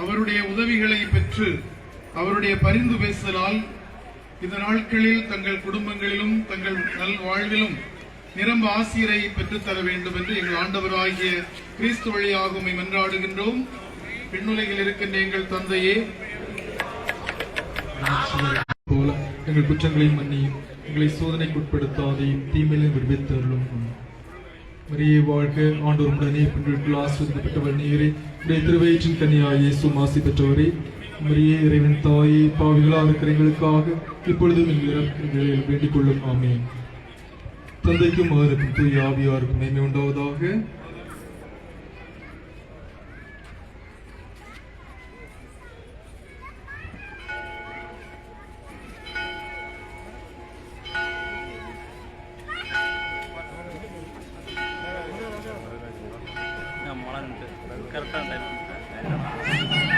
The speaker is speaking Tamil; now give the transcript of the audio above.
அவருடைய உதவிகளை பெற்று அவருடைய பரிந்து பேசலால் இந்த நாட்களில் தங்கள் குடும்பங்களிலும் தங்கள் நல்வாழ்விலும் நிரம்ப ஆசிரை பெற்றுத்தர வேண்டும் என்று எங்கள் ஆண்டவராகிய கிறிஸ்து வழியாக உம்மை மன்றாடுகின்றோம். விண்ணுலகில் இருக்கின்ற எங்கள் தந்தையே, போல எங்கள் குற்றங்களை மன்னியும், எங்களை சோதனைக்கு உட்படுத்தாதே, தீமையிலும் விடுவித்தருளும். மரியே வாழ்க, ஆண்டவர் உடனே பெண்களுக்குள் ஆசீர்வதிக்கப்பட்டவர் நீரே. உடைய திருவயிற்றின் கன்னியாகிய இயேசு ஆசி பெற்றவரே. மரியே இறைவன் தாயே, பாவிகளாக இருக்கிற எங்களுக்காக இப்பொழுதும் எங்கள் வேண்டிக் கொள்ளும். ஆமென். தந்தைக்கும் மகனுக்கும் தூய ஆவியாருக்கும் மேன்மை உண்டாவதாக. கரெக்டான டைம்